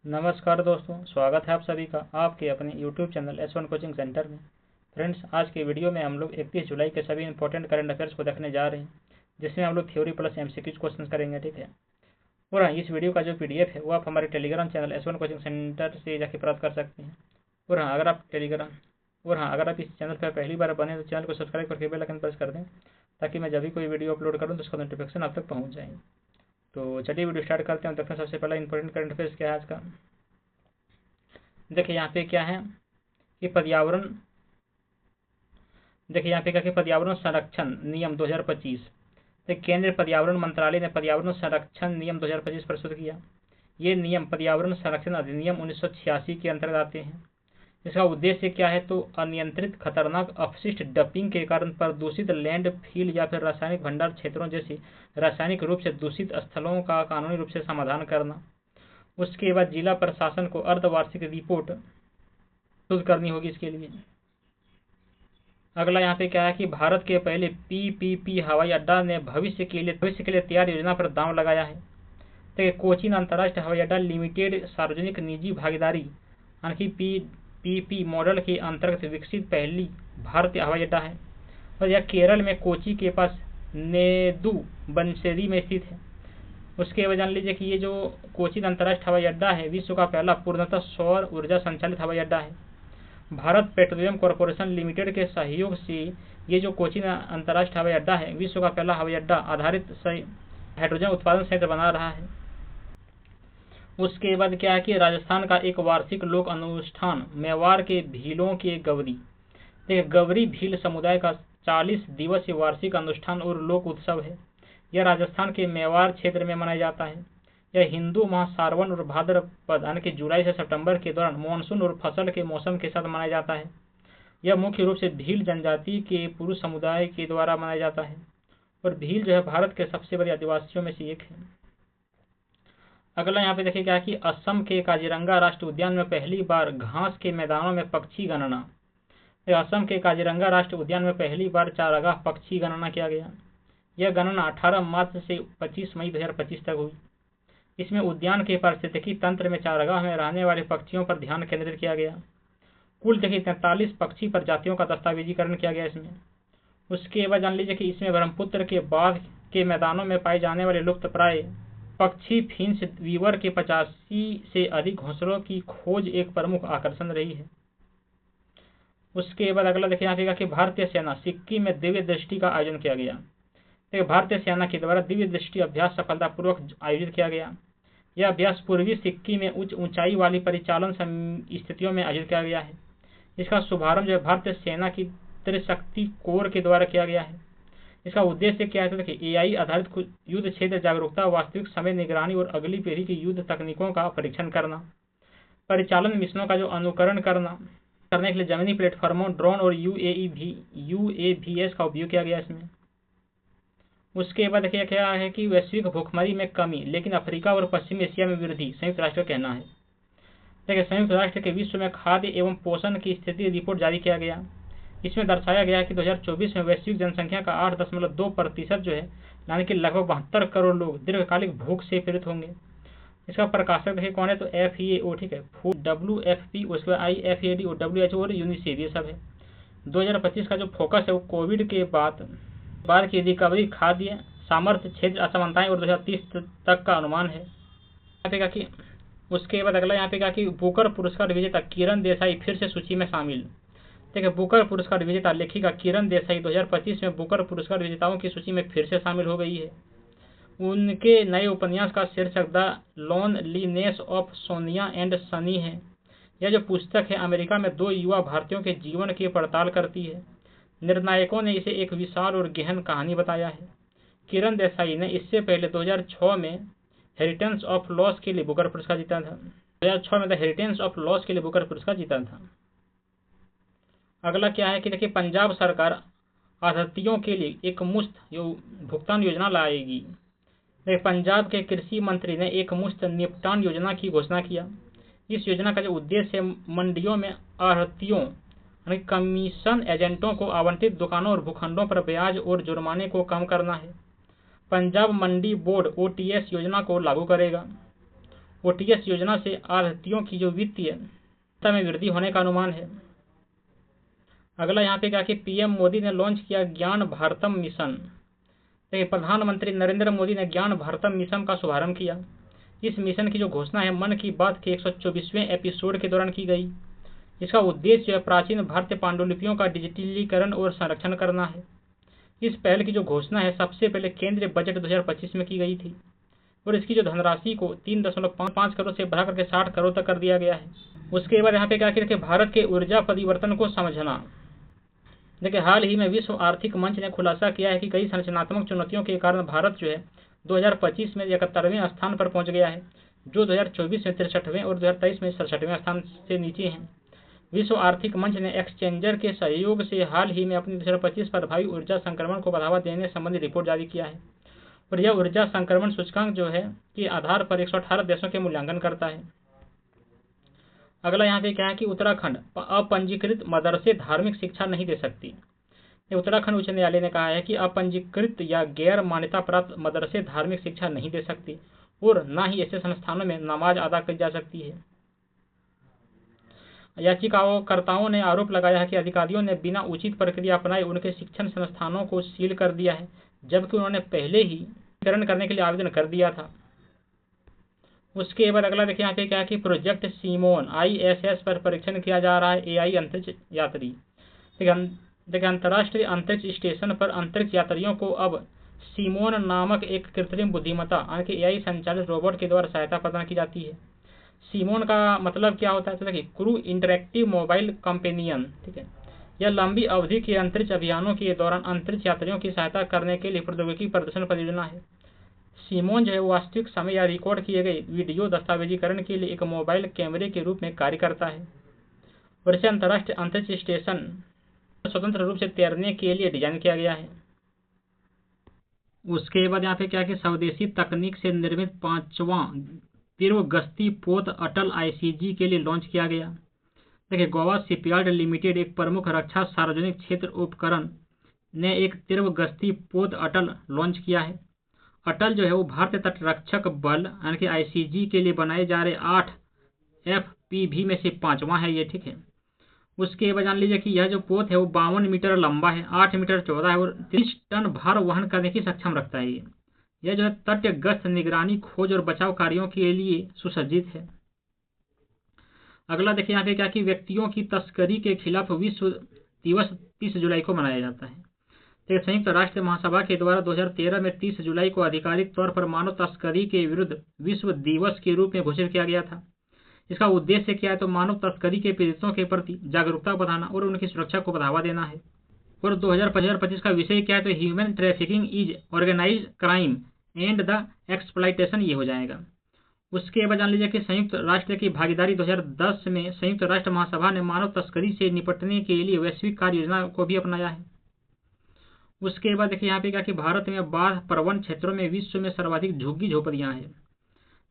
नमस्कार दोस्तों, स्वागत है आप सभी का आपके अपने YouTube channel S1 coaching centre में। फ्रेंड्स, आज के वीडियो में हम लोग 31 जुलाई के सभी इंपॉर्टेंट करंट अफेयर्स को देखने जा रहे हैं, जिसमें हम लोग थ्योरी प्लस MCQ क्वेश्चन करेंगे। ठीक है। और हाँ, इस वीडियो का जो PDF है वो आप हमारे Telegram channel S1 coaching centre से जाके प्राप्त कर सकते हैं। और हाँ, अगर आप इस चैनल पर पहली बार बने तो चैनल को सब्सक्राइब करके बेल आइकन प्रेस कर दें, ताकि मैं जब भी कोई वीडियो अपलोड करूँ तो उसका नोटिफिकेशन आप तक पहुँच जाए। तो चलिए वीडियो स्टार्ट करते हैं। देखते हैं सबसे पहला इंपॉर्टेंट करंट अफेयर्स क्या है आज का। देखिए यहाँ पे क्या है कि पर्यावरण संरक्षण नियम 2025। तो केंद्रीय पर्यावरण मंत्रालय ने पर्यावरण संरक्षण नियम 2025 प्रस्तुत किया। ये नियम पर्यावरण संरक्षण अधिनियम 1986 के अंतर्गत आते हैं। इसका उद्देश्य क्या है तो अनियंत्रित खतरनाक अपशिष्ट डंपिंग के कारण प्रदूषित लैंड फील या फिर रासायनिक भंडार क्षेत्रों जैसे रासायनिक रूप से दूषित स्थलों का कानूनी रूप से समाधान करना। उसके बाद जिला प्रशासन को अर्धवार्षिक रिपोर्ट प्रस्तुत करनी होगी इसके लिए। अगला यहाँ पे क्या है कि भारत के पहले PPP हवाई अड्डा ने भविष्य के लिए तैयार योजना पर दांव लगाया है। तो कोचीन अंतर्राष्ट्रीय हवाई अड्डा लिमिटेड सार्वजनिक निजी भागीदारी यानी PPP मॉडल के अंतर्गत विकसित पहली भारतीय हवाई अड्डा है और यह केरल में कोची के पास नेदु बंसेरी में स्थित है। उसके बाद जान लीजिए कि ये जो कोचीन अंतर्राष्ट्रीय हवाई अड्डा है विश्व का पहला पूर्णतः सौर ऊर्जा संचालित हवाई अड्डा है। भारत पेट्रोलियम कॉर्पोरेशन लिमिटेड के सहयोग से ये जो कोचीन अंतर्राष्ट्रीय हवाई अड्डा है विश्व का पहला हवाई अड्डा आधारित हाइड्रोजन उत्पादन संयंत्र बना रहा है। उसके बाद क्या है कि राजस्थान का एक वार्षिक लोक अनुष्ठान मेवाड़ के भीलों के गवरी। देखिए, गवरी भील समुदाय का 40 दिवसीय वार्षिक अनुष्ठान और लोक उत्सव है। यह राजस्थान के मेवाड़ क्षेत्र में मनाया जाता है। यह हिंदू माह सावन और भाद्रपद यानी कि जुलाई से सितंबर के दौरान मानसून और फसल के मौसम के साथ मनाया जाता है। यह मुख्य रूप से भील जनजाति के पुरुष समुदाय के द्वारा मनाया जाता है और भील जो है भारत के सबसे बड़े आदिवासियों में से एक है। अगला यहाँ पे देखिए क्या कि असम के काजीरंगा राष्ट्रीय उद्यान में पहली बार घास के मैदानों में पक्षी गणना। असम के काजीरंगा राष्ट्रीय उद्यान में पहली बार चारागाह पक्षी गणना किया गया। यह गणना 18 मार्च से 25 मई 2025 तक हुई। इसमें उद्यान के पारिस्थितिकी तंत्र में चारागाह में रहने वाले पक्षियों पर ध्यान केंद्रित किया गया। कुल देखिए 43 पक्षी प्रजातियों का दस्तावेजीकरण किया गया इसमें। उसके बाद जान लीजिए कि इसमें ब्रह्मपुत्र के बाघ के मैदानों में पाए जाने वाले लुप्त प्राय पक्षी फिंच वीवर के 85 से अधिक घोंसलों की खोज एक प्रमुख आकर्षण रही है। उसके बाद अगला देखिए यहाँ कि भारतीय सेना सिक्किम में दिव्य दृष्टि का आयोजन किया गया। भारतीय सेना के द्वारा दिव्य दृष्टि अभ्यास सफलतापूर्वक आयोजित किया गया। यह अभ्यास पूर्वी सिक्किम में उच्च ऊंचाई वाली परिचालन स्थितियों में आयोजित किया गया है। इसका शुभारंभ जो भारतीय सेना की त्रिशक्ति कोर के द्वारा किया गया है। इसका उद्देश्य क्या है तो देखिए AI आधारित युद्ध क्षेत्र जागरूकता, वास्तविक समय निगरानी और अगली पीढ़ी की युद्ध तकनीकों का परीक्षण करना, परिचालन मिशनों का जो अनुकरण करने के लिए जमीनी प्लेटफॉर्मों, ड्रोन और UAVs का उपयोग किया गया इसमें। उसके बाद देखिए क्या है कि वैश्विक भूखमरी में कमी लेकिन अफ्रीका और पश्चिमी एशिया में वृद्धि, संयुक्त राष्ट्र का कहना है। देखिए, संयुक्त राष्ट्र के विश्व में खाद्य एवं पोषण की स्थिति रिपोर्ट जारी किया गया। इसमें दर्शाया गया कि 2024 में वैश्विक जनसंख्या का 8.2% जो है यानी कि लगभग 72 करोड़ लोग दीर्घकालिक भूख से पीड़ित होंगे। इसका प्रकाशक देखिए कौन है तो FAO, ठीक है, WFP, उसके बाद IFAD और WHO और यूनिसेफ, ये सब है। 2025 का जो फोकस है वो कोविड के बाद की रिकवरी, खाद्य सामर्थ्य, क्षेत्र असमानताएं और 2030 तक का अनुमान है। यहाँ पे कि उसके बाद अगला यहाँ पे कहा कि बुकर पुरस्कार विजेता किरण देसाई फिर से सूची में शामिल। देखिए, बुकर पुरस्कार विजेता लेखिका किरण देसाई 2025 में बुकर पुरस्कार विजेताओं की सूची में फिर से शामिल हो गई है। उनके नए उपन्यास का शीर्षक the loneliness of Sonia and Sunny है। यह जो पुस्तक है अमेरिका में 2 युवा भारतीयों के जीवन की पड़ताल करती है। निर्णायकों ने इसे एक विशाल और गहन कहानी बताया है। किरण देसाई ने इससे पहले 2006 में हेरिटेज ऑफ लॉस के लिए बुकर पुरस्कार जीता था। 2006 में द हेरिटेज ऑफ लॉस के लिए बुकर पुरस्कार जीता था। अगला क्या है कि देखिए, पंजाब सरकार आढ़तियों के लिए एक मुश्त भुगतान योजना लाएगी। पंजाब के कृषि मंत्री ने एक मुश्त निपटान योजना की घोषणा किया। इस योजना का जो उद्देश्य है मंडियों में आढ़तियों कमीशन एजेंटों को आवंटित दुकानों और भूखंडों पर ब्याज और जुर्माने को कम करना है। पंजाब मंडी बोर्ड OTS योजना को लागू करेगा। ओटीएस योजना से आढ़तियों की जो वित्तीय में वृद्धि होने का अनुमान है। अगला यहाँ पे क्या कि पीएम मोदी ने लॉन्च किया ज्ञान भारतम मिशन। देखिए प्रधानमंत्री नरेंद्र मोदी ने ज्ञान भारतम मिशन का शुभारंभ किया। इस मिशन की जो घोषणा है मन की बात के 124वें एपिसोड के दौरान की गई। इसका उद्देश्य है प्राचीन भारतीय पांडुलिपियों का डिजिटलीकरण और संरक्षण करना है। इस पहल की जो घोषणा है सबसे पहले केंद्रीय बजट 2025 में की गई थी और इसकी जो धनराशि को 3.5 करोड़ से बढ़ा करके 60 करोड़ तक कर दिया गया है। उसके बाद यहाँ पे क्या कि भारत के ऊर्जा परिवर्तन को समझना। देखिए हाल ही में विश्व आर्थिक मंच ने खुलासा किया है कि कई संरचनात्मक चुनौतियों के कारण भारत जो है 2025 में 71वें स्थान पर पहुंच गया है, जो 2024 में 63वें और 2023 में 67वें स्थान से नीचे हैं। विश्व आर्थिक मंच ने एक्सचेंजर के सहयोग से हाल ही में अपनी 2025 पर भावी ऊर्जा संक्रमण को बढ़ावा देने संबंधी रिपोर्ट जारी किया है और यह ऊर्जा संक्रमण सूचकांक जो है के आधार पर 118 देशों के मूल्यांकन करता है। अगला यहाँ पे क्या है कि उत्तराखंड अपंजीकृत मदरसे धार्मिक शिक्षा नहीं दे सकती। उत्तराखंड उच्च न्यायालय ने कहा है कि अपंजीकृत या गैर मान्यता प्राप्त मदरसे धार्मिक शिक्षा नहीं दे सकती और न ही ऐसे संस्थानों में नमाज अदा की जा सकती है। याचिकाकर्ताओं ने आरोप लगाया है कि अधिकारियों ने बिना उचित प्रक्रिया अपनाए उनके शिक्षण संस्थानों को सील कर दिया है, जबकि उन्होंने पहले ही वितरण करने के लिए आवेदन कर दिया था। उसके बाद अगला देखिए यहाँ पे क्या है कि प्रोजेक्ट सीमोन ISS पर परीक्षण किया जा रहा है AI अंतरिक्ष यात्री। देखिए अंतर्राष्ट्रीय अंतरिक्ष स्टेशन पर अंतरिक्ष यात्रियों को अब सीमोन नामक एक कृत्रिम बुद्धिमत्ता AI संचालित रोबोट के द्वारा सहायता प्रदान की जाती है। सीमोन का मतलब क्या होता है? तो देखिए क्रू इंटरेक्टिव मोबाइल कंपेनियन। ठीक है, यह लंबी अवधि के अंतरिक्ष अभियानों के दौरान अंतरिक्ष यात्रियों की सहायता करने के लिए प्रौद्योगिकी प्रदर्शन परियोजना है। सीमोन जो है वास्तविक समय या रिकॉर्ड किए गए वीडियो दस्तावेजीकरण के लिए एक मोबाइल कैमरे के रूप में कार्य करता है और इसे अंतर्राष्ट्रीय अंतरिक्ष स्टेशन स्वतंत्र रूप से तैरने के लिए डिजाइन किया गया है। उसके बाद यहाँ पे क्या कि स्वदेशी तकनीक से निर्मित 5वां तीव्र गश्ती पोत अटल ICG के लिए लॉन्च किया गया। देखिए गोवा शिपयार्ड लिमिटेड एक प्रमुख रक्षा सार्वजनिक क्षेत्र उपकरण ने एक तीव्र गश्ती पोत अटल लॉन्च किया है। अटल जो है वो भारतीय तटरक्षक बल ICG के लिए बनाए जा रहे 8 FPV में से 5वां है ये। ठीक है, उसके बाद जान लीजिए कि यह जो पोत है वो 52 मीटर लंबा है, 8 मीटर चौड़ा है और 30 टन भार वहन करने की सक्षम रखता है। यह जो है तट गश्त निगरानी खोज और बचाव कार्यों के लिए सुसज्जित है। अगला देखिए यहाँ पे क्या कि व्यक्तियों की तस्करी के खिलाफ विश्व दिवस 30 जुलाई को मनाया जाता है। तो संयुक्त राष्ट्र महासभा के द्वारा 2013 में 30 जुलाई को आधिकारिक तौर पर मानव तस्करी के विरुद्ध विश्व दिवस के रूप में घोषित किया गया था। इसका उद्देश्य क्या है? तो मानव तस्करी के पीड़ितों के प्रति जागरूकता बढ़ाना और उनकी सुरक्षा को बढ़ावा देना है। और 2025 का विषय क्या है? तो human trafficking is organised crime and the exploitation ये हो जाएगा। उसके बाद जान लीजिए कि संयुक्त राष्ट्र की भागीदारी 2010 में संयुक्त राष्ट्र महासभा ने मानव तस्करी से निपटने के लिए वैश्विक कार्य योजना को भी अपनाया है। उसके बाद देखिए यहाँ पे क्या कि भारत में बाढ़ प्रवण क्षेत्रों में विश्व में सर्वाधिक झुग्गी झोपड़ियां हैं।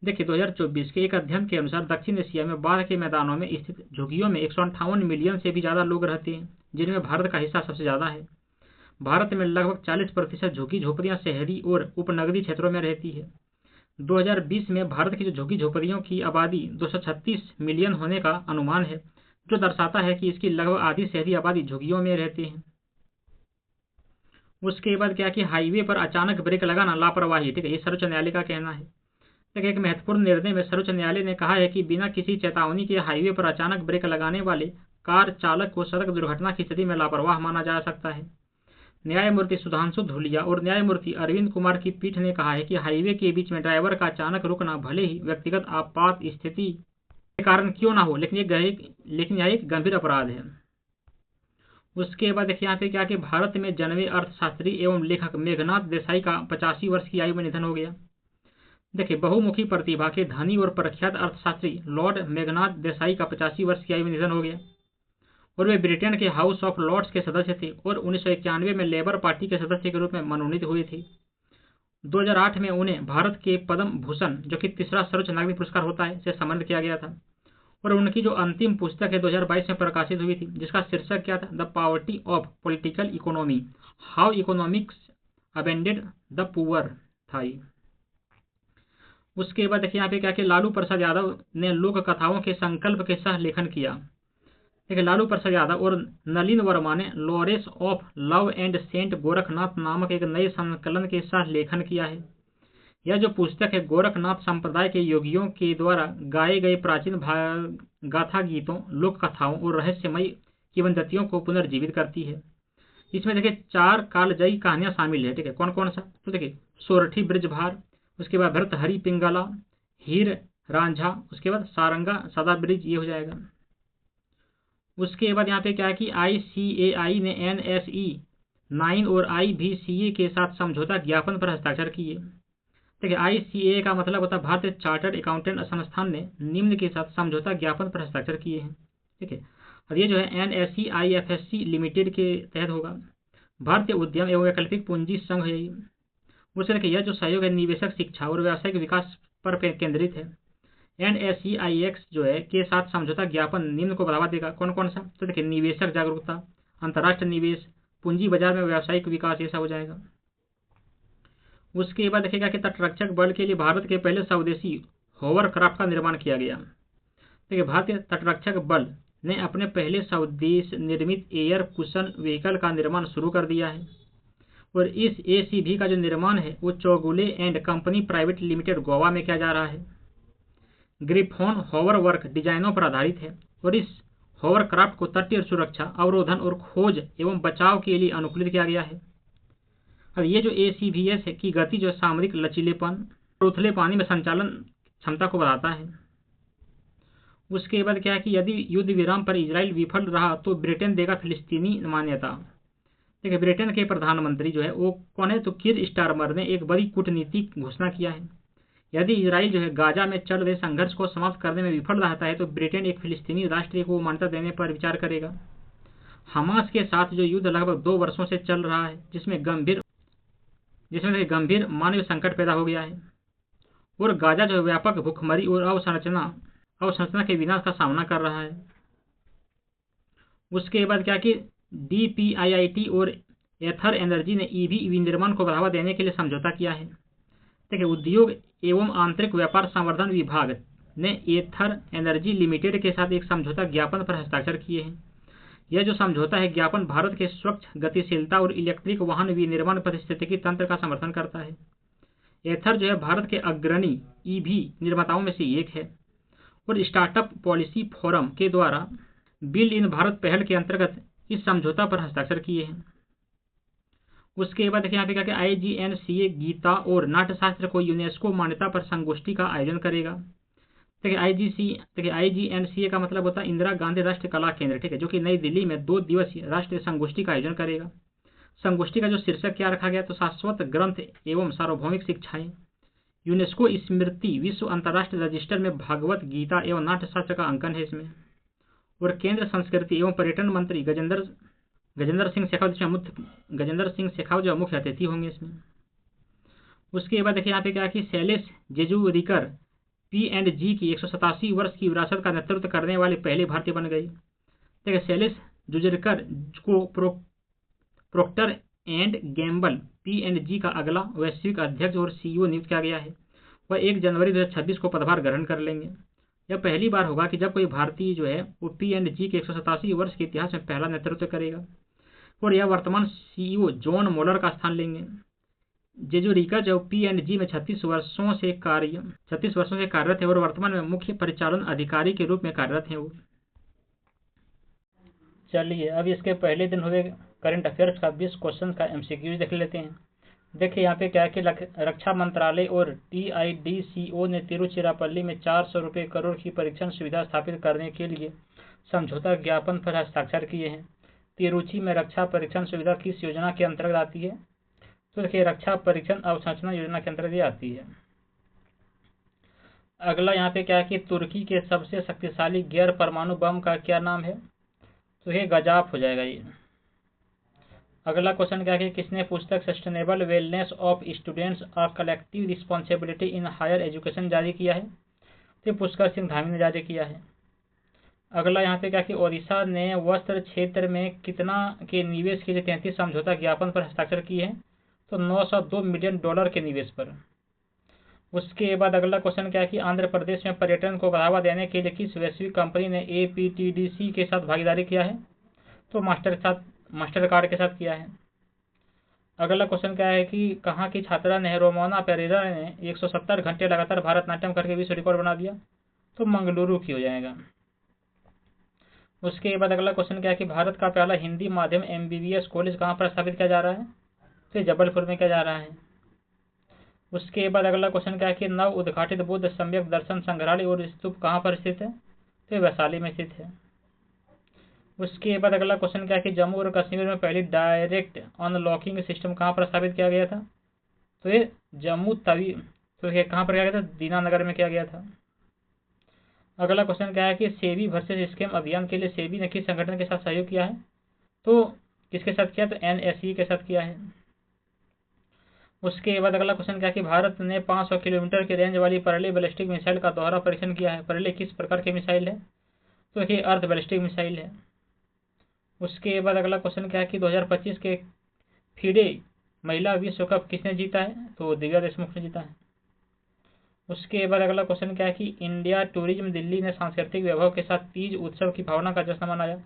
देखिए 2024 के एक अध्ययन के अनुसार दक्षिण एशिया में बाढ़ के मैदानों में स्थित झुग्गियों में 158 मिलियन से भी ज्यादा लोग रहते हैं, जिनमें भारत का हिस्सा सबसे ज्यादा है। भारत में लगभग 40% झुग्गी झोपड़ियां शहरी और उपनगरीय क्षेत्रों में रहती है। 2020 में भारत की जो झुग्गी झोपड़ियों की आबादी 236 मिलियन होने का अनुमान है, जो दर्शाता है कि इसकी लगभग आधी शहरी आबादी झुग्गियों में रहती है। उसके बाद क्या कि हाईवे पर अचानक ब्रेक लगाना लापरवाही। ठीक है, ये सर्वोच्च न्यायालय का कहना है। देखिए एक महत्वपूर्ण निर्णय में सर्वोच्च न्यायालय ने कहा है कि बिना किसी चेतावनी के हाईवे पर अचानक ब्रेक लगाने वाले कार चालक को सड़क दुर्घटना की स्थिति में लापरवाह माना जा सकता है। न्यायमूर्ति सुधांशु धूलिया और न्यायमूर्ति अरविंद कुमार की पीठ ने कहा है कि हाईवे के बीच में ड्राइवर का अचानक रुकना भले ही व्यक्तिगत आपात स्थिति के कारण क्यों ना हो, लेकिन यह एक गंभीर अपराध है। उसके बाद देखिए यहाँ पे क्या कि भारत में जन्मे अर्थशास्त्री एवं लेखक मेघनाथ देसाई का 85 वर्ष की आयु में निधन हो गया। देखिए बहुमुखी प्रतिभा के धनी और प्रख्यात अर्थशास्त्री लॉर्ड मेघनाथ देसाई का 85 वर्ष की आयु में निधन हो गया और वे ब्रिटेन के हाउस ऑफ लॉर्ड्स के सदस्य थे और 1991 में लेबर पार्टी के सदस्य के रूप में मनोनीत हुए थे। 2008 में उन्हें भारत के पद्म भूषण, जो कि तीसरा सर्वोच्च नागरिक पुरस्कार होता है, से सम्मानित किया गया था। और उनकी जो अंतिम पुस्तक है 2022 में प्रकाशित हुई थी, जिसका शीर्षक क्या था? The poverty of political economy, how economics abundant the poor था। उसके बाद देखिए यहाँ पे क्या कि लालू प्रसाद यादव ने लोक कथाओं के संकल्प के सह लेखन किया। देखिए लालू प्रसाद यादव और नलिन वर्मा ने Lawrence of love and saint Gorakhnath नामक एक नए संकलन के सह लेखन किया है। यह जो पुस्तक है गोरखनाथ संप्रदाय के योगियों के द्वारा गाए गए प्राचीन गाथा गीतों, लोक कथाओं और रहस्यमयी किंवदंतियों को पुनर्जीवित करती है। इसमें देखिए 4 कालजयी कहानियां शामिल है। ठीक है, कौन कौन सा? तो देखिए सोरठी ब्रिजभार, उसके बाद भरतहरि पिंगला, हीर रांझा, उसके बाद सारंगा सदा ब्रिज, ये हो जाएगा। उसके बाद यहाँ पे क्या है कि ICAI ने NSE 9 और IVCA के साथ समझौता ज्ञापन पर हस्ताक्षर किए। देखिए ICAI का मतलब होता है भारतीय चार्टर्ड अकाउंटेंट संस्थान ने निम्न के साथ समझौता ज्ञापन पर हस्ताक्षर किए हैं। ठीक है, और ये जो है NSE IFSC लिमिटेड के तहत होगा। भारतीय उद्यम एवं वैकल्पिक पूंजी संघ है। उससे देखिए यह जो सहयोग है निवेशक शिक्षा और व्यावसायिक विकास पर केंद्रित है। NSEIX जो है के साथ समझौता ज्ञापन निम्न को बढ़ावा देगा। कौन कौन सा? तो देखिए निवेशक जागरूकता, अंतर्राष्ट्रीय निवेश, पूंजी बाजार में व्यावसायिक विकास, ऐसा हो जाएगा। उसके बाद देखिएगा कि तटरक्षक बल के लिए भारत के पहले स्वदेशी होवरक्राफ्ट का निर्माण किया गया। देखिए भारतीय तटरक्षक बल ने अपने पहले स्वदेश निर्मित एयर कुशन व्हीकल का निर्माण शुरू कर दिया है और इस ACV का जो निर्माण है वो Chowgule and company private limited Goa में किया जा रहा है। ग्रिफॉन होवर वर्क डिजाइनों पर आधारित है और इस होवरक्राफ्ट को तटीय सुरक्षा, अवरोधन और खोज एवं बचाव के लिए अनुकूलित किया गया है। अब ये जो ACVS है की गति जो सामरिक लचीलेपन और उथले पानी में संचालन क्षमता को बढ़ाता है। उसके बाद क्या है कि यदि युद्ध विराम पर इजराइल विफल रहा तो ब्रिटेन देगा फिलिस्तीनी मान्यता। देखिए ब्रिटेन के प्रधानमंत्री जो है वो कौन है? तो किर स्टारमर ने एक बड़ी कूटनीतिक घोषणा किया है। यदि इजराइल जो है गाजा में चल रहे संघर्ष को समाप्त करने में विफल रहता है तो ब्रिटेन एक फिलिस्तीनी राष्ट्र को मान्यता देने पर विचार करेगा। हमास के साथ जो युद्ध लगभग 2 वर्षों से चल रहा है जिसमें गंभीर मानवीय संकट पैदा हो गया है और गाजा जो है व्यापक भूखमरी और अवसंरचना के विनाश का सामना कर रहा है। उसके बाद क्या कि DPIIT और एथर एनर्जी ने EV विनिर्माण को बढ़ावा देने के लिए समझौता किया है। देखिए उद्योग एवं आंतरिक व्यापार संवर्धन विभाग ने एथर एनर्जी लिमिटेड के साथ एक समझौता ज्ञापन पर हस्ताक्षर किए हैं। यह जो समझौता है ज्ञापन भारत के स्वच्छ गतिशीलता और इलेक्ट्रिक वाहन विनिर्माण पारिस्थितिकी तंत्र का समर्थन करता है। एथर जो है भारत के अग्रणी EV निर्माताओं में से एक है और स्टार्टअप पॉलिसी फोरम के द्वारा बिल्ड इन भारत पहल के अंतर्गत इस समझौता पर हस्ताक्षर किए हैं। उसके बाद देखिए यहाँ पे क्या कि IGNCA गीता और नाट्यशास्त्र को यूनेस्को मान्यता पर संगोष्ठी का आयोजन करेगा। देखिए IGNCA का मतलब होता है इंदिरा गांधी राष्ट्रीय कला केंद्र। ठीक है, जो कि नई दिल्ली में 2 दिवसीय राष्ट्रीय संगोष्ठी का आयोजन करेगा। संगोष्ठी का जो शीर्षक क्या रखा गया? तो शाश्वत ग्रंथ एवं सार्वभौमिक शिक्षाएं। यूनेस्को स्मृति विश्व अंतर्राष्ट्रीय रजिस्टर में भागवत गीता एवं नाट्यशास्त्र का अंकन है इसमें। और केंद्र संस्कृति एवं पर्यटन मंत्री गजेंद्र सिंह शेखावत जो मुख्य अतिथि होंगे इसमें। उसके बाद देखिए यहाँ पे क्या कि शैलेश जेजुरीकर P&G की 187 वर्ष की विरासत का नेतृत्व करने वाले पहले भारतीय बन गए। देखिए शैलेश जेजुरीकर को प्रोक्टर एंड गैम्बल P&G का अगला वैश्विक अध्यक्ष और CEO नियुक्त किया गया है। वह 1 जनवरी 2026 को पदभार ग्रहण कर लेंगे। यह पहली बार होगा कि जब कोई भारतीय जो है वो P&G के 187 वर्ष के इतिहास में पहला नेतृत्व करेगा और यह वर्तमान CEO जॉन मोलर का स्थान लेंगे। जेजुरीकर जो P&G में 36 वर्षों से कार्यरत है और वर्तमान में मुख्य परिचालन अधिकारी के रूप में कार्यरत है वो। चलिए अब इसके पहले दिन हुए करंट अफेयर्स का 20 क्वेश्चन का MCQ देख लेते हैं। देखिए यहाँ पे क्या है कि रक्षा मंत्रालय और TIDCO ने तिरुचिरापल्ली में 400 करोड़ की परीक्षण सुविधा स्थापित करने के लिए समझौता ज्ञापन पर हस्ताक्षर किए हैं। तिरुचि में रक्षा परीक्षण सुविधा किस योजना के अंतर्गत आती है? तो देखिए रक्षा परीक्षण अवसंरचना योजना के अंतर्गत आती है। अगला यहाँ पे क्या है कि तुर्की के सबसे शक्तिशाली गैर परमाणु बम का क्या नाम है? तो ये गजाफ हो जाएगा ये। अगला क्वेश्चन क्या है कि किसने पुस्तक sustainable wellness of students a collective responsibility in higher education जारी किया है? तो पुष्कर सिंह धामी ने जारी किया है। अगला यहाँ पे क्या कि ओडिशा ने वस्त्र क्षेत्र में कितना के निवेश के लिए 33 समझौता ज्ञापन पर हस्ताक्षर किए हैं? तो $902 मिलियन के निवेश पर। उसके बाद अगला क्वेश्चन क्या है कि आंध्र प्रदेश में पर्यटन को बढ़ावा देने के लिए किस वैश्विक कंपनी ने APTDC के साथ भागीदारी किया है? तो मास्टर कार्ड के साथ किया है। अगला क्वेश्चन क्या है कि कहाँ की छात्रा नेहरूमोना पेरेरा ने 170 घंटे लगातार भारतनाट्यम करके विश्व रिकॉर्ड बना दिया? तो मंगलुरु की हो जाएगा। उसके बाद अगला क्वेश्चन क्या है कि भारत का पहला हिंदी माध्यम MBBS कॉलेज कहाँ पर स्थापित किया जा रहा है? तो जबलपुर में किया जा रहा है। उसके बाद अगला क्वेश्चन क्या है कि नव उद्घाटित बुद्ध सम्यक दर्शन संग्रहालय और स्तूप कहाँ पर स्थित है? तो वैशाली में स्थित है। उसके बाद अगला क्वेश्चन क्या है कि जम्मू और कश्मीर में पहली डायरेक्ट अनलॉकिंग सिस्टम कहाँ पर स्थापित किया गया था? तो ये जम्मू तवी तो ये कहाँ पर किया गया था? दीनानगर में किया गया था। अगला क्वेश्चन क्या है कि सेबी वर्सेस स्कैम अभियान के लिए सेबी ने किस संगठन के साथ सहयोग किया है? तो किसके साथ किया? तो NSE के साथ किया है। उसके बाद अगला क्वेश्चन क्या है कि भारत ने 500 किलोमीटर की रेंज वाली पर्ले बैलिस्टिक मिसाइल का दोहरा परीक्षण किया है। पर्ले किस प्रकार की मिसाइल है? तो ये अर्ध बैलिस्टिक मिसाइल है। उसके बाद अगला क्वेश्चन क्या है कि 2025 के फीडे महिला विश्व कप किसने जीता है? तो दिव्या देशमुख ने जीता है। उसके बाद अगला क्वेश्चन क्या है कि इंडिया टूरिज्म दिल्ली ने सांस्कृतिक वैभव के साथ तीज उत्सव की भावना का जश्न मनाया।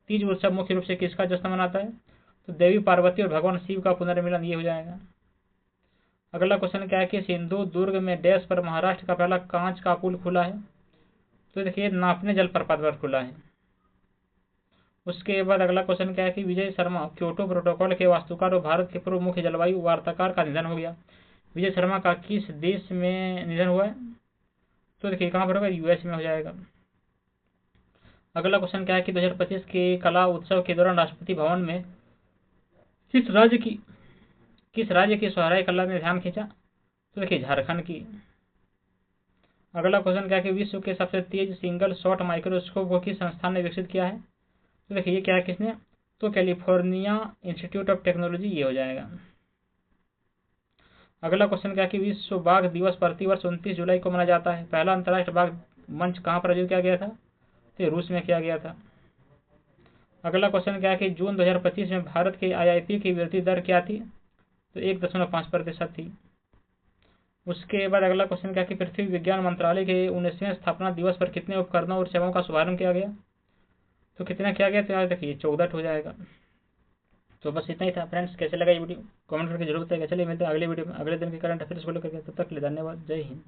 तीज उत्सव मुख्य रूप से किसका जश्न मनाता है? तो देवी पार्वती और भगवान शिव का पुनर्मिलन ये हो जाएगा। अगला क्वेश्चन क्या है कि सिंधु दुर्ग में डैश पर महाराष्ट्र का पहला कांच का पुल खुला है? तो देखिए नापने जलप्रपात पर खुला है। उसके बाद अगला क्वेश्चन क्या है कि विजय शर्मा क्योटो प्रोटोकॉल के वास्तुकार और भारत के पूर्व मुख्य जलवायु वार्ताकार का निधन हो गया। विजय शर्मा का किस देश में निधन हुआ है? तो देखिए कहाँ पर होगा? US में हो जाएगा। अगला क्वेश्चन क्या है कि 2025 के कला उत्सव के दौरान राष्ट्रपति भवन में किस राज्य की सोहराई कला ने ध्यान खींचा? तो देखिए झारखंड की। अगला क्वेश्चन क्या है कि विश्व के सबसे तेज सिंगल शॉट माइक्रोस्कोप को किस संस्थान ने विकसित किया है? तो देखिए ये क्या है किसने? तो कैलिफोर्निया इंस्टीट्यूट ऑफ टेक्नोलॉजी ये हो जाएगा। अगला क्वेश्चन क्या है कि विश्व बाघ दिवस प्रतिवर्ष 29 जुलाई को मनाया जाता है। पहला अंतर्राष्ट्रीय बाघ मंच कहाँ पर आयोजित किया गया था? तो रूस में किया गया था। अगला क्वेश्चन क्या है कि जून 2025 में भारत के IIP की वृद्धि दर क्या थी? तो 1.5% थी। उसके बाद अगला क्वेश्चन क्या है कि पृथ्वी विज्ञान मंत्रालय के 19वें स्थापना दिवस पर कितने उपकरणों और सेवाओं का शुभारंभ किया गया? तो कितना किया गया? तो याद रखिए 14 हो जाएगा। तो बस इतना ही था फ्रेंड्स। कैसे लगा ये वीडियो कमेंट करके जरूर बताइएगा। चलिए मिलते हैं अगले वीडियो में अगले दिन के करंट अफेयर्स को लेकर। तब तक के लिए धन्यवाद। जय हिंद।